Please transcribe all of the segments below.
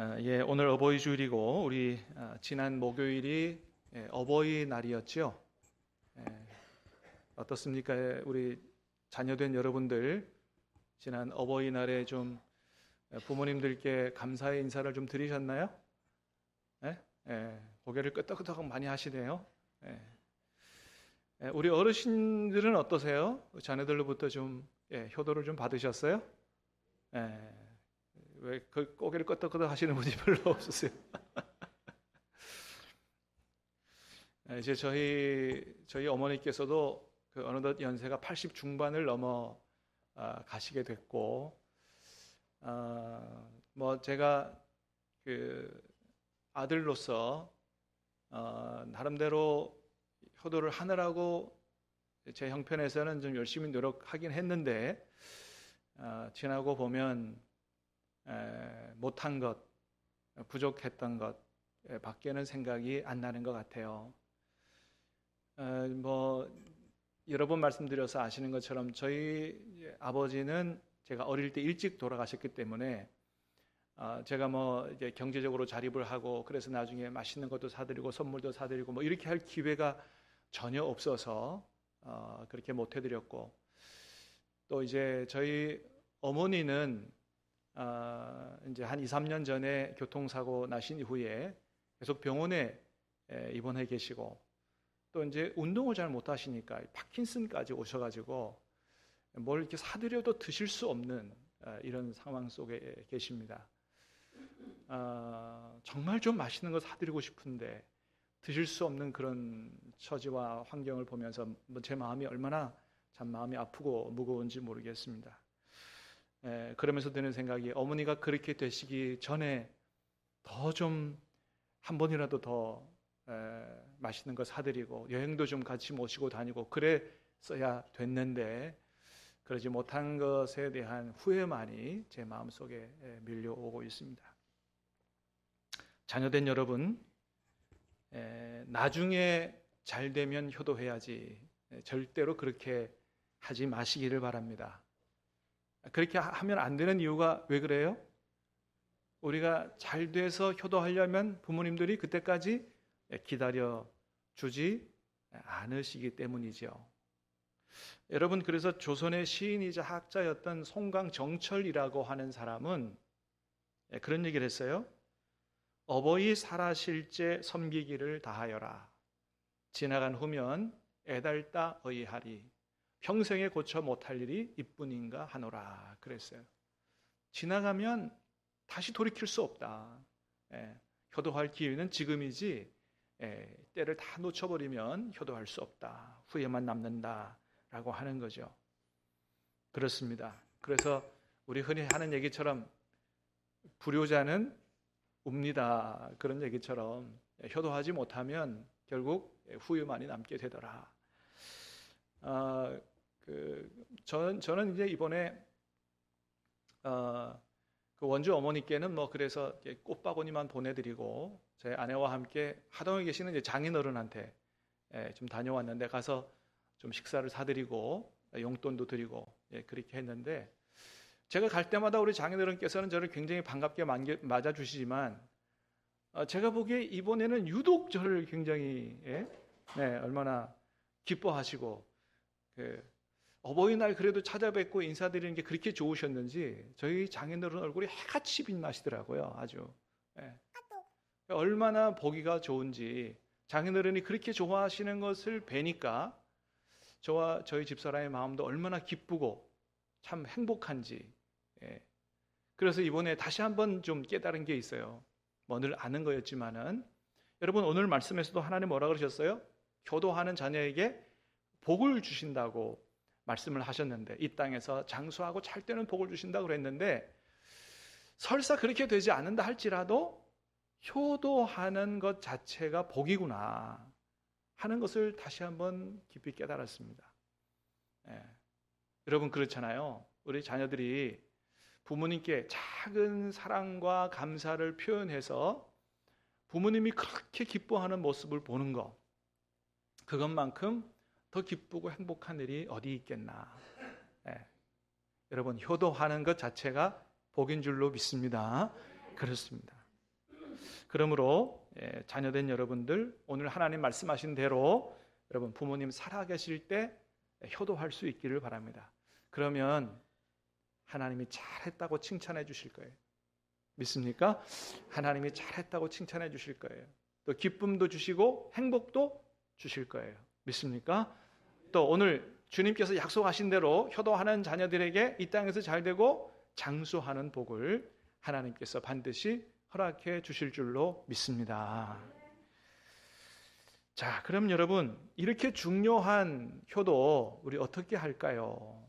오늘 어버이 주일이고 우리 지난 목요일이 어버이날이었죠. 어떻습니까? 우리 자녀된 여러분들 지난 어버이날에 좀 부모님들께 감사의 인사를 좀 드리셨나요? 고개를 끄덕끄덕 많이 하시네요. 우리 어르신들은 어떠세요? 자녀들로부터 좀 효도를 좀 받으셨어요? 왜 그 고개를 끄덕끄덕 하시는 분이 별로 없으세요? 이제 저희 어머니께서도 어느덧 연세가 80 중반을 넘어 가시게 됐고, 뭐 제가 그 아들로서 나름대로 효도를 하느라고 제 형편에서는 좀 열심히 노력하긴 했는데, 지나고 보면 못한 것, 부족했던 것 밖에는 생각이 안 나는 것 같아요. 뭐 여러 번 말씀드려서 아시는 것처럼 저희 아버지는 제가 어릴 때 일찍 돌아가셨기 때문에 제가 뭐 이제 경제적으로 자립을 하고 그래서 나중에 맛있는 것도 사드리고 선물도 사드리고 뭐 이렇게 할 기회가 전혀 없어서 그렇게 못 해드렸고, 또 이제 저희 어머니는 이제 한 2, 3년 전에 교통사고 나신 이후에 계속 병원에 입원해 계시고, 또 이제 운동을 잘 못하시니까 파킨슨까지 오셔가지고 뭘 이렇게 사드려도 드실 수 없는 이런 상황 속에 계십니다. 정말 좀 맛있는 거 사드리고 싶은데 드실 수 없는 그런 처지와 환경을 보면서 제 마음이 얼마나 참 마음이 아프고 무거운지 모르겠습니다. 그러면서 드는 생각이, 어머니가 그렇게 되시기 전에 더 좀 한 번이라도 더 맛있는 거 사드리고 여행도 좀 같이 모시고 다니고 그랬어야 됐는데 그러지 못한 것에 대한 후회만이 제 마음속에 밀려오고 있습니다. 자녀된 여러분, 나중에 잘 되면 효도해야지 절대로 그렇게 하지 마시기를 바랍니다. 그렇게 하면 안 되는 이유가 왜 그래요? 우리가 잘 돼서 효도하려면 부모님들이 그때까지 기다려 주지 않으시기 때문이죠. 여러분, 그래서 조선의 시인이자 학자였던 송강정철이라고 하는 사람은 그런 얘기를 했어요. 어버이 살아실제 섬기기를 다하여라. 지나간 후면 애달다 의하리. 평생에 고쳐 못할 일이 이뿐인가 하노라 그랬어요. 지나가면 다시 돌이킬 수 없다. 효도할 기회는 지금이지 때를 다 놓쳐버리면 효도할 수 없다. 후회만 남는다라고 하는 거죠. 그렇습니다. 그래서 우리 흔히 하는 얘기처럼 불효자는 웁니다. 그런 얘기처럼 효도하지 못하면 결국 후회만이 남게 되더라. 저는 이제 이번에 그 원주 어머니께는 뭐 그래서 꽃바구니만 보내드리고 제 아내와 함께 하동에 계시는 이제 장인어른한테 좀 다녀왔는데, 가서 좀 식사를 사드리고 용돈도 드리고 그렇게 했는데, 제가 갈 때마다 우리 장인어른께서는 저를 굉장히 반갑게 맞아주시지만 제가 보기에 이번에는 유독 저를 굉장히 얼마나 기뻐하시고 어버이날 그래도 찾아뵙고 인사드리는 게 그렇게 좋으셨는지 저희 장인어른 얼굴이 해같이 빛나시더라고요. 아주 얼마나 보기가 좋은지, 장인어른이 그렇게 좋아하시는 것을 뵈니까 저와 저희 집사람의 마음도 얼마나 기쁘고 참 행복한지. 그래서 이번에 다시 한번 좀 깨달은 게 있어요. 뭐 늘 아는 거였지만은, 여러분 오늘 말씀에서도 하나님 뭐라 그러셨어요? 효도하는 자녀에게 복을 주신다고 말씀을 하셨는데, 이 땅에서 장수하고 잘 되는 복을 주신다고 그랬는데, 설사 그렇게 되지 않는다 할지라도 효도하는 것 자체가 복이구나 하는 것을 다시 한번 깊이 깨달았습니다. 여러분 그렇잖아요. 우리 자녀들이 부모님께 작은 사랑과 감사를 표현해서 부모님이 그렇게 기뻐하는 모습을 보는 것, 그것만큼 더 기쁘고 행복한 일이 어디 있겠나. 여러분 효도하는 것 자체가 복인 줄로 믿습니다. 그렇습니다. 그러므로 자녀된 여러분들 오늘 하나님 말씀하신 대로 여러분 부모님 살아계실 때 효도할 수 있기를 바랍니다. 그러면 하나님이 잘했다고 칭찬해 주실 거예요. 믿습니까? 하나님이 잘했다고 칭찬해 주실 거예요. 또 기쁨도 주시고 행복도 주실 거예요. 믿습니까? 또 오늘 주님께서 약속하신 대로 효도하는 자녀들에게 이 땅에서 잘되고 장수하는 복을 하나님께서 반드시 허락해 주실 줄로 믿습니다. 자, 그럼 여러분 이렇게 중요한 효도 우리 어떻게 할까요?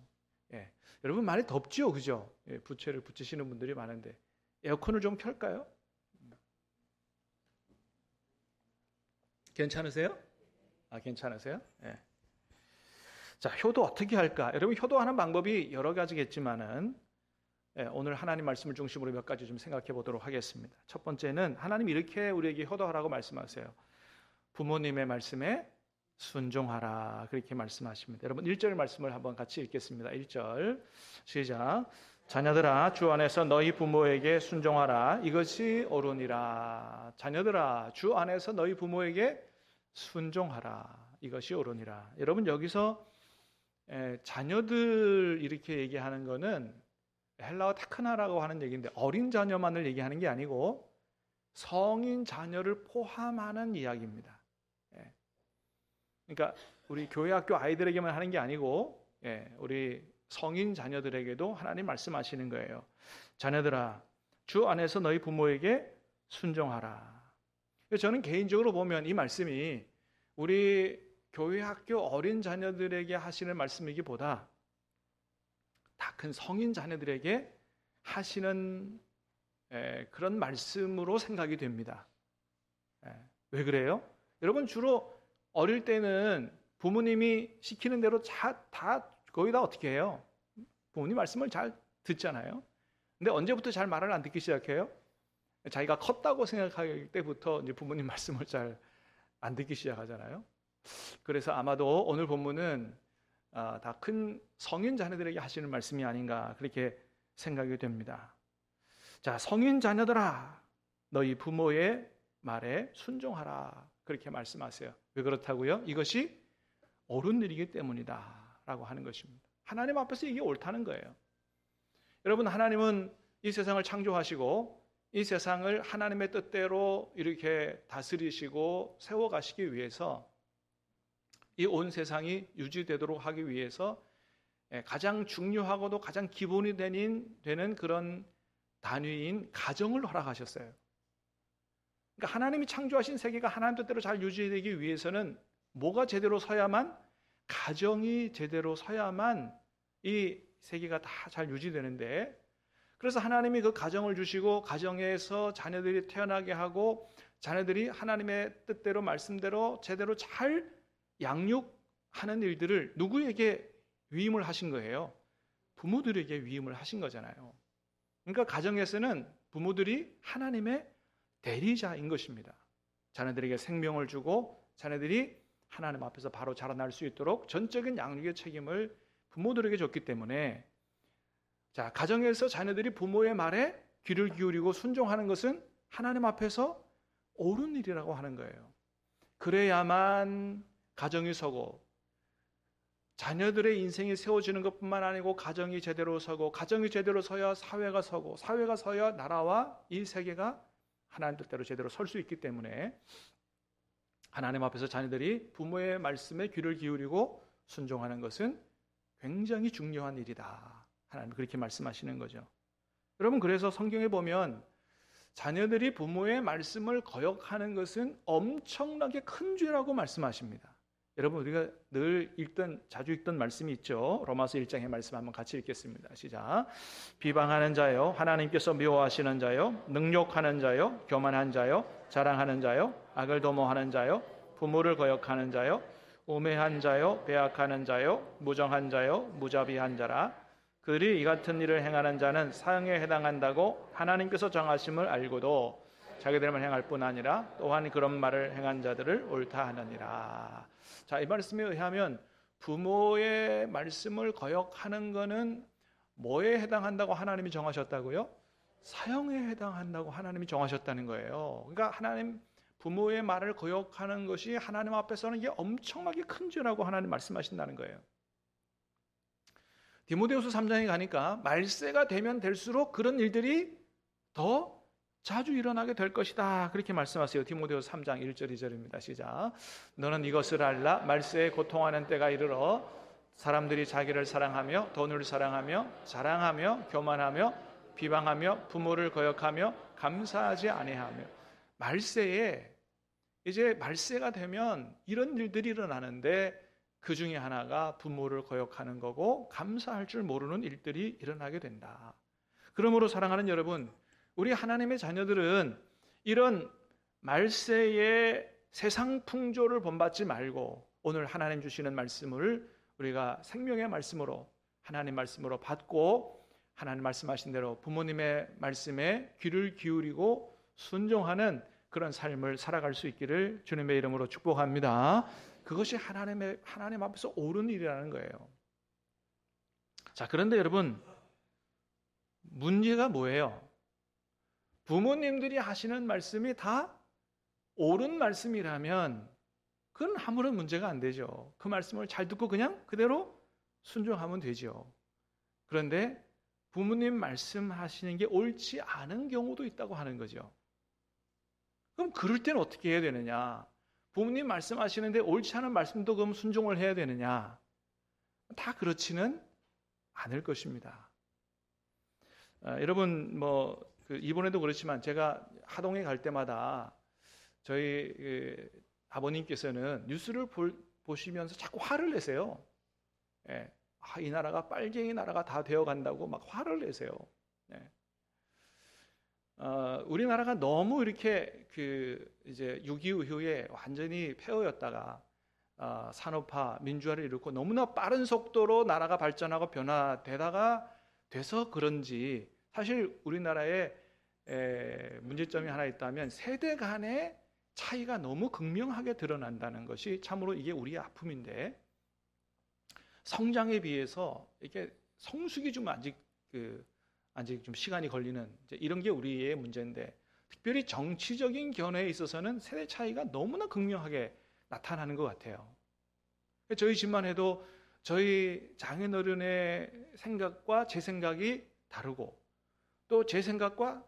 여러분 많이 덥지요, 그죠? 부채를 붙이시는 분들이 많은데 에어컨을 좀 켤까요? 괜찮으세요? 괜찮으세요? 자, 효도 어떻게 할까? 여러분 효도하는 방법이 여러 가지겠지만은 오늘 하나님 말씀을 중심으로 몇 가지 좀 생각해 보도록 하겠습니다. 첫 번째는 하나님 이렇게 우리에게 효도하라고 말씀하세요. 부모님의 말씀에 순종하라 그렇게 말씀하십니다. 여러분 1절 말씀을 한번 같이 읽겠습니다. 1절 시작. 자녀들아 주 안에서 너희 부모에게 순종하라 이것이 옳으니라. 자녀들아 주 안에서 너희 부모에게 순종하라 이것이 옳으니라. 여러분 여기서 자녀들 이렇게 얘기하는 거는 헬라어 타크나라고 하는 얘기인데 어린 자녀만을 얘기하는 게 아니고 성인 자녀를 포함하는 이야기입니다. 그러니까 우리 교회 학교 아이들에게만 하는 게 아니고 우리 성인 자녀들에게도 하나님 말씀하시는 거예요. 자녀들아 주 안에서 너희 부모에게 순종하라. 저는 개인적으로 보면 이 말씀이 우리 교회 학교 어린 자녀들에게 하시는 말씀이기보다 다 큰 성인 자녀들에게 하시는 그런 말씀으로 생각이 됩니다. 왜 그래요? 여러분 주로 어릴 때는 부모님이 시키는 대로 다 거의 다 어떻게 해요? 부모님 말씀을 잘 듣잖아요. 근데 언제부터 잘 말을 안 듣기 시작해요? 자기가 컸다고 생각할 때부터 이제 부모님 말씀을 잘 안 듣기 시작하잖아요. 그래서 아마도 오늘 본문은 다 큰 성인 자녀들에게 하시는 말씀이 아닌가 그렇게 생각이 됩니다. 자, 성인 자녀들아 너희 부모의 말에 순종하라 그렇게 말씀하세요. 왜 그렇다고요? 이것이 옳은 일이기 때문이다 라고 하는 것입니다. 하나님 앞에서 이게 옳다는 거예요. 여러분 하나님은 이 세상을 창조하시고 이 세상을 하나님의 뜻대로 이렇게 다스리시고 세워가시기 위해서 이 온 세상이 유지되도록 하기 위해서 가장 중요하고도 가장 기본이 되는 그런 단위인 가정을 허락하셨어요. 그러니까 하나님이 창조하신 세계가 하나님 뜻대로 잘 유지되기 위해서는 뭐가 제대로 서야만 가정이 제대로 서야만 이 세계가 다 잘 유지되는데 그래서 하나님이 그 가정을 주시고 가정에서 자녀들이 태어나게 하고 자녀들이 하나님의 뜻대로 말씀대로 제대로 잘 양육하는 일들을 누구에게 위임을 하신 거예요? 부모들에게 위임을 하신 거잖아요. 그러니까 가정에서는 부모들이 하나님의 대리자인 것입니다. 자녀들에게 생명을 주고 자녀들이 하나님 앞에서 바로 자라날 수 있도록 전적인 양육의 책임을 부모들에게 줬기 때문에 자, 가정에서 자녀들이 부모의 말에 귀를 기울이고 순종하는 것은 하나님 앞에서 옳은 일이라고 하는 거예요. 그래야만 가정이 서고 자녀들의 인생이 세워지는 것뿐만 아니고 가정이 제대로 서고 가정이 제대로 서야 사회가 서고 사회가 서야 나라와 이 세계가 하나님 뜻대로 제대로 설 수 있기 때문에 하나님 앞에서 자녀들이 부모의 말씀에 귀를 기울이고 순종하는 것은 굉장히 중요한 일이다. 하나님 그렇게 말씀하시는 거죠. 여러분 그래서 성경에 보면 자녀들이 부모의 말씀을 거역하는 것은 엄청나게 큰 죄라고 말씀하십니다. 여러분 우리가 늘 자주 읽던 말씀이 있죠. 로마서 1장의 말씀 한번 같이 읽겠습니다. 시작. 비방하는 자요, 하나님께서 미워하시는 자요, 능욕하는 자요, 교만한 자요, 자랑하는 자요, 악을 도모하는 자요, 부모를 거역하는 자요, 우매한 자요, 배악하는 자요, 무정한 자요, 무자비한 자라. 그들이 이 같은 일을 행하는 자는 사형에 해당한다고 하나님께서 정하심을 알고도 자기들만 행할 뿐 아니라 또한 그런 말을 행한 자들을 옳다 하느니라. 자, 이 말씀에 의하면 부모의 말씀을 거역하는 것은 뭐에 해당한다고 하나님이 정하셨다고요? 사형에 해당한다고 하나님이 정하셨다는 거예요. 그러니까 하나님 부모의 말을 거역하는 것이 하나님 앞에서는 이게 엄청나게 큰 죄라고 하나님 말씀하신다는 거예요. 디모데후서 3장에 가니까 말세가 되면 될수록 그런 일들이 더 자주 일어나게 될 것이다. 그렇게 말씀하세요. 디모데후서 3장 1절 2절입니다. 시작. 너는 이것을 알라. 말세에 고통하는 때가 이르러 사람들이 자기를 사랑하며 돈을 사랑하며 자랑하며 교만하며 비방하며 부모를 거역하며 감사하지 아니하며. 말세에 이제 말세가 되면 이런 일들이 일어나는데 그 중에 하나가 부모를 거역하는 거고 감사할 줄 모르는 일들이 일어나게 된다. 그러므로 사랑하는 여러분, 우리 하나님의 자녀들은 이런 말세의 세상 풍조를 본받지 말고 오늘 하나님 주시는 말씀을 우리가 생명의 말씀으로 하나님 말씀으로 받고 하나님 말씀하신 대로 부모님의 말씀에 귀를 기울이고 순종하는 그런 삶을 살아갈 수 있기를 주님의 이름으로 축복합니다. 그것이 하나님 앞에서 옳은 일이라는 거예요. 자, 그런데 여러분, 문제가 뭐예요? 부모님들이 하시는 말씀이 다 옳은 말씀이라면 그건 아무런 문제가 안 되죠. 그 말씀을 잘 듣고 그냥 그대로 순종하면 되죠. 그런데 부모님 말씀하시는 게 옳지 않은 경우도 있다고 하는 거죠. 그럼 그럴 때는 어떻게 해야 되느냐? 부모님 말씀하시는데 옳지 않은 말씀도 그럼 순종을 해야 되느냐? 다 그렇지는 않을 것입니다. 여러분 이번에도 그렇지만 제가 하동에 갈 때마다 저희 아버님께서는 뉴스를 보시면서 자꾸 화를 내세요. 예. 이 나라가 빨갱이 나라가 다 되어간다고 막 화를 내세요. 예. 우리나라가 너무 이렇게 이제 6.25 이후에 완전히 폐허였다가 산업화, 민주화를 이루고 너무나 빠른 속도로 나라가 발전하고 변화되다가 돼서 그런지 사실 우리나라의 문제점이 하나 있다면 세대 간의 차이가 너무 극명하게 드러난다는 것이 참으로 이게 우리의 아픔인데 성장에 비해서 이렇게 성숙이 좀 아직 좀 시간이 걸리는 이런 게 우리의 문제인데 특별히 정치적인 견해에 있어서는 세대 차이가 너무나 극명하게 나타나는 것 같아요. 저희 집만 해도 저희 장인어른의 생각과 제 생각이 다르고 또 제 생각과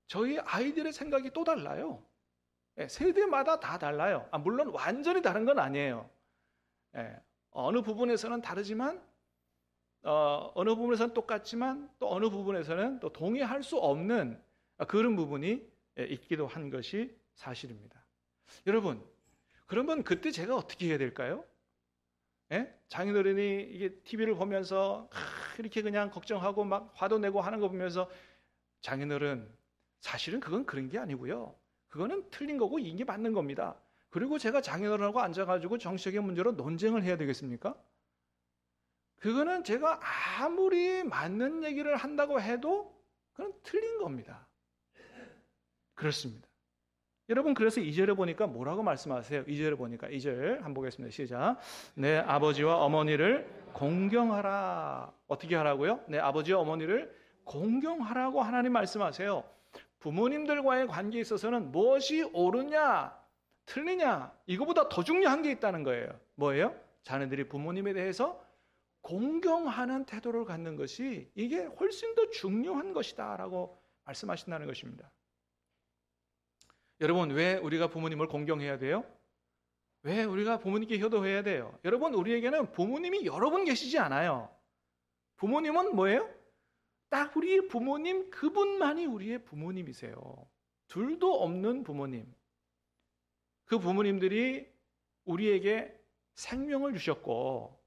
저희 아이들의 생각이 또 달라요. 세대마다 다 달라요. 물론 완전히 다른 건 아니에요. 어느 부분에서는 다르지만 어느 부분에서는 똑같지만 또 어느 부분에서는 또 동의할 수 없는 그런 부분이 있기도 한 것이 사실입니다. 여러분, 그러면 그때 제가 어떻게 해야 될까요? 장인어른이 이게 TV를 보면서 이렇게 그냥 걱정하고 막 화도 내고 하는 거 보면서 장인어른 사실은 그건 그런 게 아니고요. 그거는 틀린 거고 이게 맞는 겁니다. 그리고 제가 장인어른하고 앉아가지고 정치적인 문제로 논쟁을 해야 되겠습니까? 그거는 제가 아무리 맞는 얘기를 한다고 해도 그건 틀린 겁니다. 그렇습니다. 여러분 그래서 2절에 보니까 뭐라고 말씀하세요? 2절에 보니까 2절 한번 보겠습니다. 시작. 내 아버지와 어머니를 공경하라. 어떻게 하라고요? 내 아버지와 어머니를 공경하라고 하나님 말씀하세요. 부모님들과의 관계에 있어서는 무엇이 옳으냐 틀리냐 이거보다 더 중요한 게 있다는 거예요. 뭐예요? 자녀들이 부모님에 대해서 공경하는 태도를 갖는 것이 이게 훨씬 더 중요한 것이다 라고 말씀하신다는 것입니다. 여러분 왜 우리가 부모님을 공경해야 돼요? 왜 우리가 부모님께 효도해야 돼요? 여러분 우리에게는 부모님이 여러 분 계시지 않아요. 부모님은 뭐예요? 딱 우리의 부모님 그분만이 우리의 부모님이세요. 둘도 없는 부모님. 그 부모님들이 우리에게 생명을 주셨고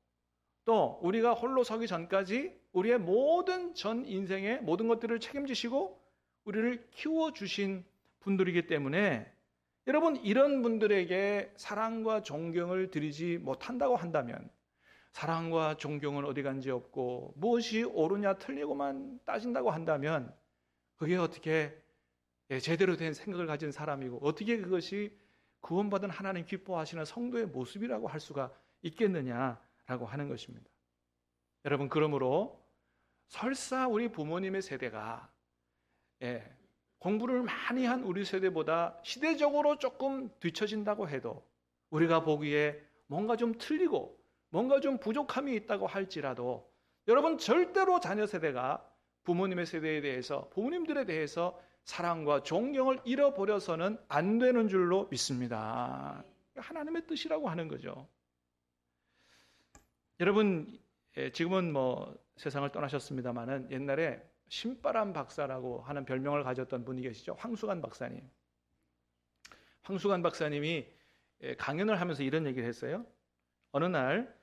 또 우리가 홀로 서기 전까지 우리의 모든 전 인생의 모든 것들을 책임지시고 우리를 키워주신 분들이기 때문에 여러분 이런 분들에게 사랑과 존경을 드리지 못한다고 한다면 사랑과 존경은 어디 간지 없고 무엇이 옳으냐 틀리고만 따진다고 한다면 그게 어떻게 제대로 된 생각을 가진 사람이고 어떻게 그것이 구원받은 하나님 기뻐하시는 성도의 모습이라고 할 수가 있겠느냐라고 하는 것입니다. 여러분 그러므로 설사 우리 부모님의 세대가 공부를 많이 한 우리 세대보다 시대적으로 조금 뒤처진다고 해도 우리가 보기에 뭔가 좀 틀리고 뭔가 좀 부족함이 있다고 할지라도 여러분 절대로 자녀 세대가 부모님의 세대에 대해서 부모님들에 대해서 사랑과 존경을 잃어버려서는 안 되는 줄로 믿습니다. 하나님의 뜻이라고 하는 거죠. 여러분 지금은 뭐 세상을 떠나셨습니다마는 옛날에 신바람 박사라고 하는 별명을 가졌던 분이 계시죠. 황수관 박사님. 황수관 박사님이 강연을 하면서 이런 얘기를 했어요. 어느 날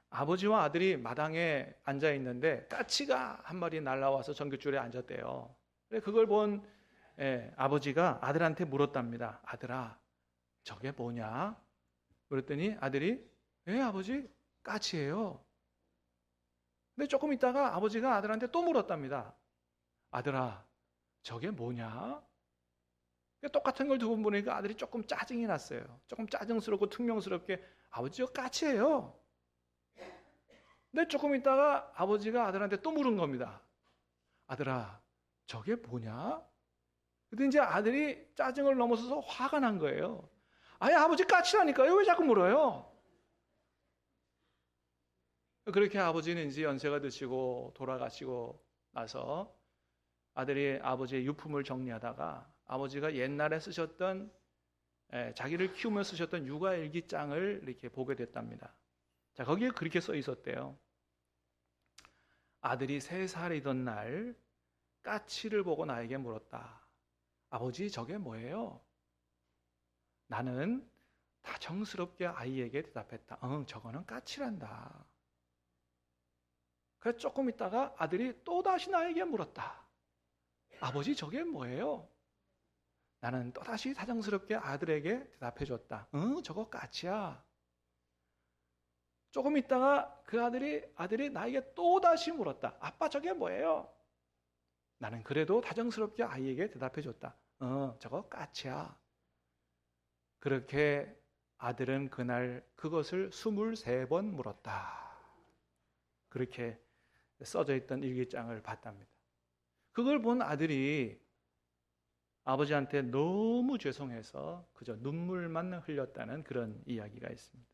아버지와 아들이 마당에 앉아 있는데 까치가 한 마리 날라와서 전깃줄에 앉았대요. 그걸 본 아버지가 아들한테 물었답니다. 아들아, 저게 뭐냐? 그랬더니 아들이 아버지, 까치예요. 근데 조금 있다가 아버지가 아들한테 또 물었답니다. 아들아, 저게 뭐냐? 똑같은 걸 두 번 보니까 아들이 조금 짜증이 났어요. 조금 짜증스럽고 퉁명스럽게 아버지, 저 까치예요. 근데 조금 있다가 아버지가 아들한테 또 물은 겁니다. 아들아, 저게 뭐냐? 그때 이제 아들이 짜증을 넘어서서 화가 난 거예요. 아니, 아버지 까치라니까요. 왜 자꾸 물어요? 그렇게 아버지는 이제 연세가 드시고 돌아가시고 나서 아들이 아버지의 유품을 정리하다가 아버지가 옛날에 쓰셨던 자기를 키우며 쓰셨던 육아일기장을 이렇게 보게 됐답니다. 자, 거기에 그렇게 써 있었대요. 아들이 3살이던 날 까치를 보고 나에게 물었다. 아버지, 저게 뭐예요? 나는 다정스럽게 아이에게 대답했다. 저거는 까치란다. 그래서 조금 있다가 아들이 또다시 나에게 물었다. 아버지, 저게 뭐예요? 나는 또다시 다정스럽게 아들에게 대답해줬다. 저거 까치야. 조금 있다가 그 아들이 나에게 또다시 물었다. 아빠, 저게 뭐예요? 나는 그래도 다정스럽게 아이에게 대답해줬다. 저거 까치야. 그렇게 아들은 그날 그것을 23번 물었다. 그렇게 써져 있던 일기장을 봤답니다. 그걸 본 아들이 아버지한테 너무 죄송해서 그저 눈물만 흘렸다는 그런 이야기가 있습니다.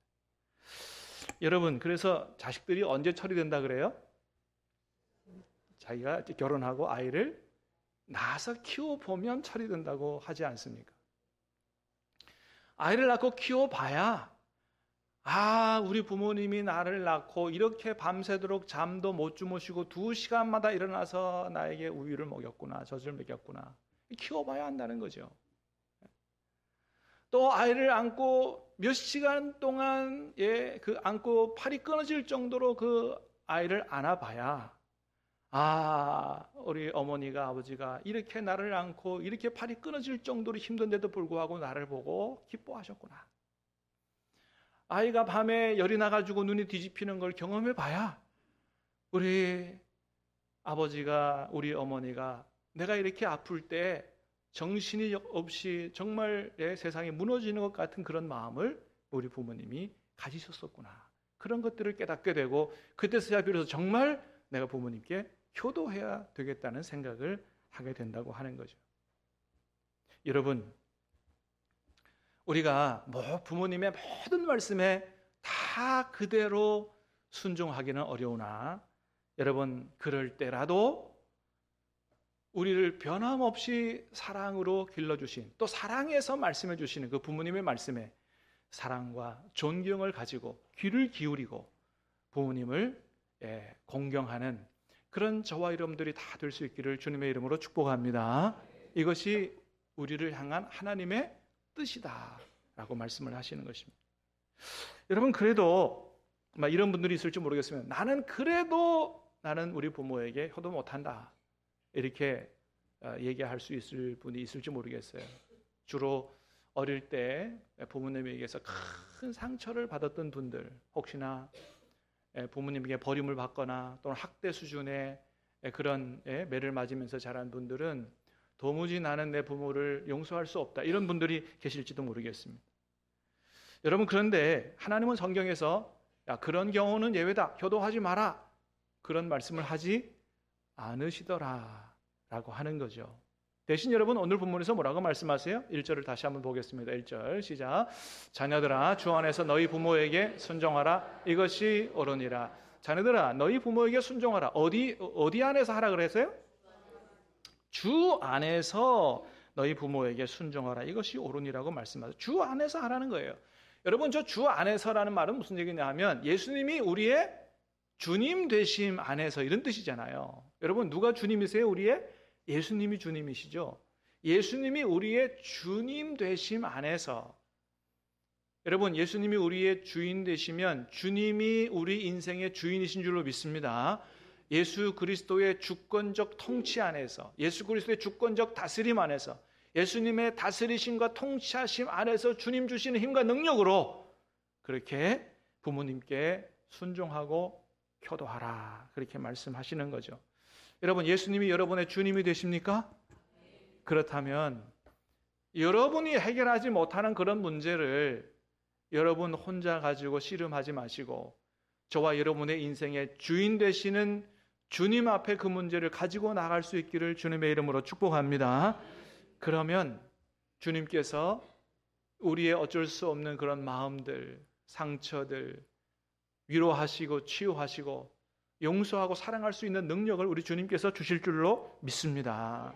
여러분, 그래서 자식들이 언제 처리된다 그래요? 자기가 결혼하고 아이를 낳아서 키워보면 처리된다고 하지 않습니까? 아이를 낳고 키워봐야 우리 부모님이 나를 낳고 이렇게 밤새도록 잠도 못 주무시고 2시간마다 일어나서 나에게 우유를 먹였구나, 젖을 먹였구나. 키워봐야 한다는 거죠. 또 아이를 안고 몇 시간 동안 그 안고 팔이 끊어질 정도로 그 아이를 안아봐야 우리 어머니가 아버지가 이렇게 나를 안고 이렇게 팔이 끊어질 정도로 힘든데도 불구하고 나를 보고 기뻐하셨구나. 아이가 밤에 열이 나가지고 눈이 뒤집히는 걸 경험해봐야 우리 아버지가 우리 어머니가 내가 이렇게 아플 때 정신이 없이 정말 내 세상이 무너지는 것 같은 그런 마음을 우리 부모님이 가지셨었구나. 그런 것들을 깨닫게 되고 그때서야 비로소 정말 내가 부모님께 효도해야 되겠다는 생각을 하게 된다고 하는 거죠. 여러분, 우리가 부모님의 모든 말씀에 다 그대로 순종하기는 어려우나 여러분, 그럴 때라도 우리를 변함없이 사랑으로 길러주신, 또 사랑해서 말씀해 주시는 그 부모님의 말씀에 사랑과 존경을 가지고 귀를 기울이고 부모님을 공경하는 그런 저와 여러분들이 다 될 수 있기를 주님의 이름으로 축복합니다. 이것이 우리를 향한 하나님의 뜻이다 라고 말씀을 하시는 것입니다. 여러분, 그래도 이런 분들이 있을지 모르겠으면 나는 우리 부모에게 효도 못한다 이렇게 얘기할 수 있을 분이 있을지 모르겠어요. 주로 어릴 때 부모님에게서 큰 상처를 받았던 분들, 혹시나 부모님에게 버림을 받거나 또는 학대 수준의 그런 매를 맞으면서 자란 분들은 도무지 나는 내 부모를 용서할 수 없다 이런 분들이 계실지도 모르겠습니다. 여러분, 그런데 하나님은 성경에서 그런 경우는 예외다, 효도하지 마라 그런 말씀을 하지 않으시더라 라고 하는 거죠. 대신 여러분 오늘 본문에서 뭐라고 말씀하세요? 1절을 다시 한번 보겠습니다. 1절 시작. 자녀들아 주 안에서 너희 부모에게 순종하라. 이것이 옳으니라. 자녀들아 너희 부모에게 순종하라. 어디 안에서 하라 그랬어요? 주 안에서 너희 부모에게 순종하라. 이것이 옳으니라고 말씀하세요. 주 안에서 하라는 거예요. 여러분 저 주 안에서라는 말은 무슨 얘기냐 하면 예수님이 우리의 주님 되심 안에서 이런 뜻이잖아요. 여러분 누가 주님이세요? 우리의 예수님이 주님이시죠. 예수님이 우리의 주님 되심 안에서, 여러분 예수님이 우리의 주인 되시면 주님이 우리 인생의 주인이신 줄로 믿습니다. 예수 그리스도의 주권적 통치 안에서, 예수 그리스도의 주권적 다스림 안에서, 예수님의 다스리심과 통치하심 안에서 주님 주시는 힘과 능력으로 그렇게 부모님께 순종하고 효도하라, 그렇게 말씀하시는 거죠. 여러분 예수님이 여러분의 주님이 되십니까? 그렇다면 여러분이 해결하지 못하는 그런 문제를 여러분 혼자 가지고 씨름하지 마시고 저와 여러분의 인생의 주인 되시는 주님 앞에 그 문제를 가지고 나갈 수 있기를 주님의 이름으로 축복합니다. 그러면 주님께서 우리의 어쩔 수 없는 그런 마음들, 상처들 위로하시고 치유하시고 용서하고 사랑할 수 있는 능력을 우리 주님께서 주실 줄로 믿습니다.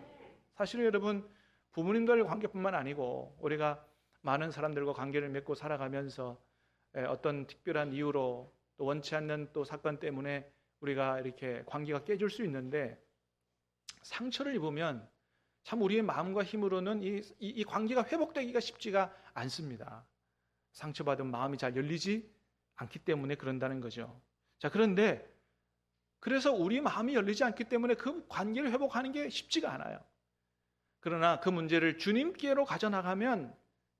사실 여러분 부모님들 관계뿐만 아니고 우리가 많은 사람들과 관계를 맺고 살아가면서 어떤 특별한 이유로 또 원치 않는 또 사건 때문에 우리가 이렇게 관계가 깨질 수 있는데, 상처를 입으면 참 우리의 마음과 힘으로는 이 관계가 회복되기가 쉽지가 않습니다. 상처받은 마음이 잘 열리지 않기 때문에 그런다는 거죠. 자, 그래서 우리 마음이 열리지 않기 때문에 그 관계를 회복하는 게 쉽지가 않아요. 그러나 그 문제를 주님께로 가져나가면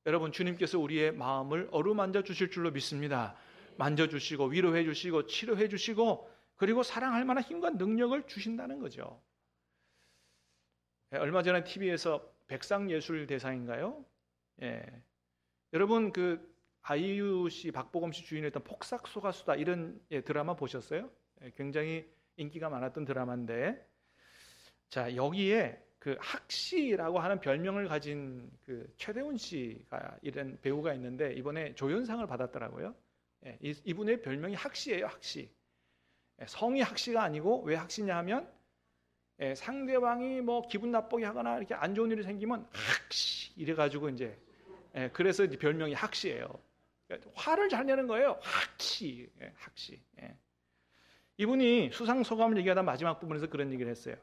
여러분 주님께서 우리의 마음을 어루만져 주실 줄로 믿습니다. 만져주시고 위로해 주시고 치료해 주시고 그리고 사랑할 만한 힘과 능력을 주신다는 거죠. 얼마 전에 TV에서 백상예술대상인가요? 여러분 그 아이유 씨, 박보검 씨 주인이었던 폭삭소가수다 이런 드라마 보셨어요? 굉장히 인기가 많았던 드라마인데, 자 여기에 그 학시라고 하는 별명을 가진 그 최대훈 씨가 이런 배우가 있는데 이번에 조연상을 받았더라고요. 이분의 별명이 학시예요. 학시. 성이 학시가 아니고 왜 학시냐 하면 상대방이 뭐 기분 나쁘게 하거나 이렇게 안 좋은 일이 생기면 학시 이래가지고 이제 그래서 이제 별명이 학시예요. 화를 잘 내는 거예요. 학시. 학시. 이분이 수상 소감을 얘기하다 마지막 부분에서 그런 얘기를 했어요.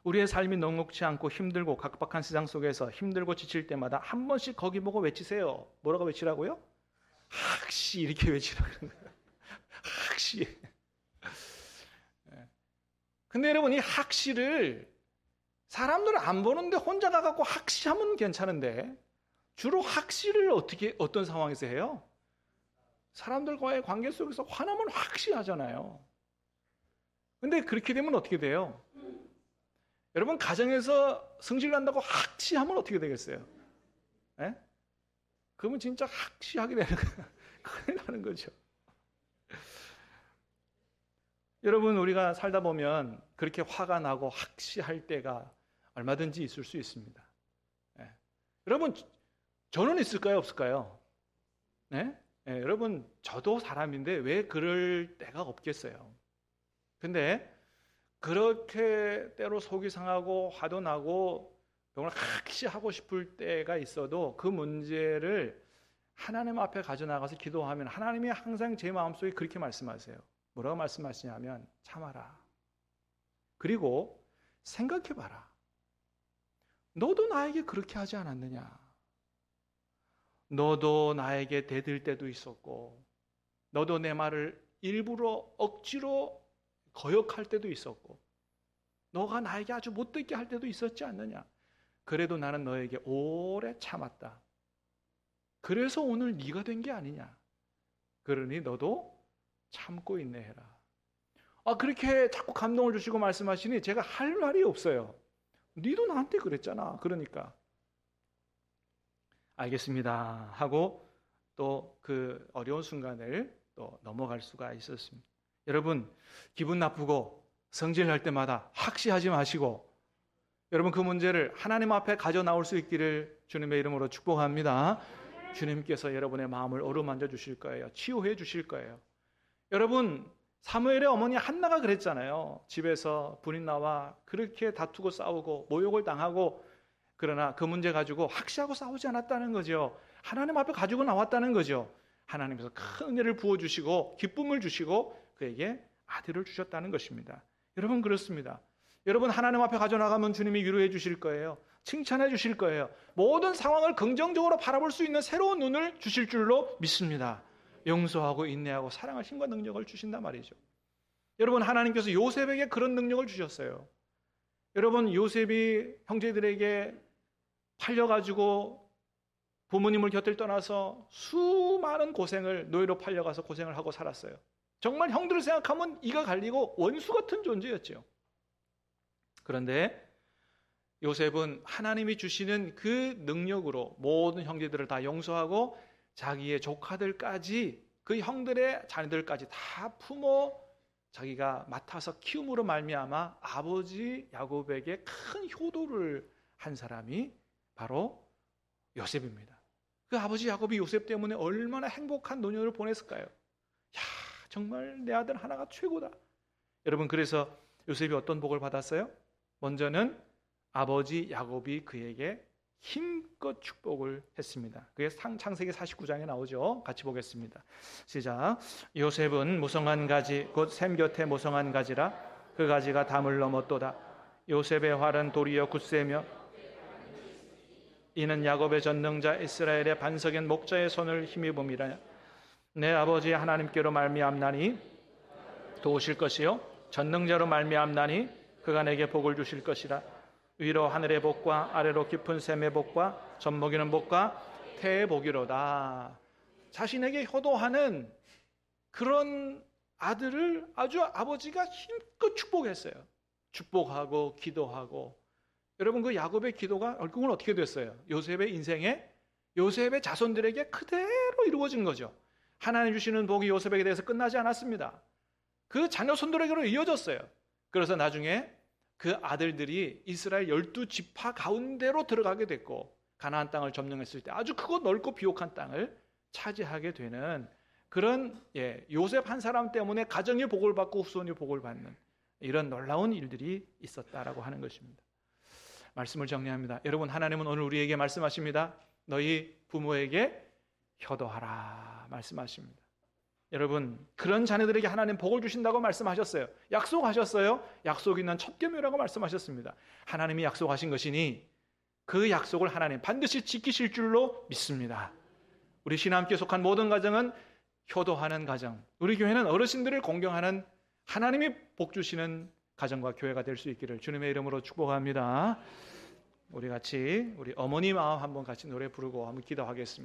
우리의 삶이 녹록지 않고 힘들고 각박한 세상 속에서 힘들고 지칠 때마다 한 번씩 거기 보고 외치세요. 뭐라고 외치라고요? 학시 이렇게 외치라고 그러는 거예요. 학시. 근데 여러분 이 학시를 사람들 안 보는데 혼자 가갖고 학시하면 괜찮은데 주로 학시를 어떤 상황에서 해요? 사람들과의 관계 속에서 화나면 학시하잖아요. 근데 그렇게 되면 어떻게 돼요? 여러분 가정에서 성질 난다고 학시하면 어떻게 되겠어요? 그러면 진짜 학시하게 되는 거예요. 큰일 나는 거죠. 여러분 우리가 살다 보면 그렇게 화가 나고 학시할 때가 얼마든지 있을 수 있습니다. 여러분 저는 있을까요? 없을까요? 여러분 저도 사람인데 왜 그럴 때가 없겠어요. 근데 그렇게 때로 속이 상하고 화도 나고 정말 학시하고 싶을 때가 있어도 그 문제를 하나님 앞에 가져나가서 기도하면 하나님이 항상 제 마음속에 그렇게 말씀하세요. 뭐라고 말씀하시냐면 참아라. 그리고 생각해봐라. 너도 나에게 그렇게 하지 않았느냐. 너도 나에게 대들 때도 있었고 너도 내 말을 일부러 억지로 거역할 때도 있었고 너가 나에게 아주 못되게 할 때도 있었지 않느냐. 그래도 나는 너에게 오래 참았다. 그래서 오늘 네가 된 게 아니냐. 그러니 너도 참고 인내해라. 그렇게 자꾸 감동을 주시고 말씀하시니 제가 할 말이 없어요. 네도 나한테 그랬잖아. 그러니까 알겠습니다 하고 또 그 어려운 순간을 또 넘어갈 수가 있었습니다. 여러분 기분 나쁘고 성질날 때마다 학시하지 마시고 여러분 그 문제를 하나님 앞에 가져 나올 수 있기를 주님의 이름으로 축복합니다. 주님께서 여러분의 마음을 어루만져 주실 거예요. 치유해 주실 거예요. 여러분 사무엘의 어머니 한나가 그랬잖아요. 집에서 분이 나와 그렇게 다투고 싸우고 모욕을 당하고, 그러나 그 문제 가지고 학시하고 싸우지 않았다는 거죠. 하나님 앞에 가지고 나왔다는 거죠. 하나님께서 큰 은혜를 부어주시고 기쁨을 주시고 그에게 아들을 주셨다는 것입니다. 여러분 그렇습니다. 여러분 하나님 앞에 가져나가면 주님이 위로해 주실 거예요. 칭찬해 주실 거예요. 모든 상황을 긍정적으로 바라볼 수 있는 새로운 눈을 주실 줄로 믿습니다. 용서하고 인내하고 사랑할 힘과 능력을 주신단 말이죠. 여러분 하나님께서 요셉에게 그런 능력을 주셨어요. 여러분 요셉이 형제들에게 팔려가지고 부모님을 곁을 떠나서 수많은 고생을, 노예로 팔려가서 고생을 하고 살았어요. 정말 형들을 생각하면 이가 갈리고 원수 같은 존재였죠. 그런데 요셉은 하나님이 주시는 그 능력으로 모든 형제들을 다 용서하고 자기의 조카들까지, 그 형들의 자녀들까지 다 품어 자기가 맡아서 키움으로 말미암아 아버지 야곱에게 큰 효도를 한 사람이 바로 요셉입니다. 그 아버지 야곱이 요셉 때문에 얼마나 행복한 노년을 보냈을까요? 야, 정말 내 아들 하나가 최고다. 여러분 그래서 요셉이 어떤 복을 받았어요? 먼저는 아버지 야곱이 그에게 힘껏 축복을 했습니다. 그게 창세기 49장에 나오죠. 같이 보겠습니다. 시작. 요셉은 무성한 가지 곧 샘 곁에 무성한 가지라 그 가지가 담을 넘었도다. 요셉의 활은 도리어 굳세며 이는 야곱의 전능자 이스라엘의 반석인 목자의 손을 힘입음이라. 내 아버지 하나님께로 말미암나니 도우실 것이요 전능자로 말미암나니 그가 내게 복을 주실 것이라. 위로 하늘의 복과 아래로 깊은 샘의 복과 젖먹이는 복과 태의 복이로다. 자신에게 효도하는 그런 아들을 아주 아버지가 힘껏 축복했어요. 축복하고 기도하고. 여러분 그 야곱의 기도가 결국은 어떻게 됐어요? 요셉의 인생에, 요셉의 자손들에게 그대로 이루어진 거죠. 하나님 주시는 복이 요셉에게 대해서 끝나지 않았습니다. 그 자녀 손들에게로 이어졌어요. 그래서 나중에 그 아들들이 이스라엘 12지파 가운데로 들어가게 됐고 가나안 땅을 점령했을 때 아주 크고 넓고 비옥한 땅을 차지하게 되는 그런 요셉 한 사람 때문에 가정이 복을 받고 후손이 복을 받는 이런 놀라운 일들이 있었다라고 하는 것입니다. 말씀을 정리합니다. 여러분 하나님은 오늘 우리에게 말씀하십니다. 너희 부모에게 효도하라 말씀하십니다. 여러분 그런 자녀들에게 하나님 복을 주신다고 말씀하셨어요. 약속하셨어요. 약속 있는 첩계묘라고 말씀하셨습니다. 하나님이 약속하신 것이니 그 약속을 하나님 반드시 지키실 줄로 믿습니다. 우리 신함교회 속한 모든 가정은 효도하는 가정, 우리 교회는 어르신들을 공경하는 하나님이 복 주시는 가정과 교회가 될 수 있기를 주님의 이름으로 축복합니다. 우리 같이 우리 어머니 마음 한번 같이 노래 부르고 한번 기도하겠습니다.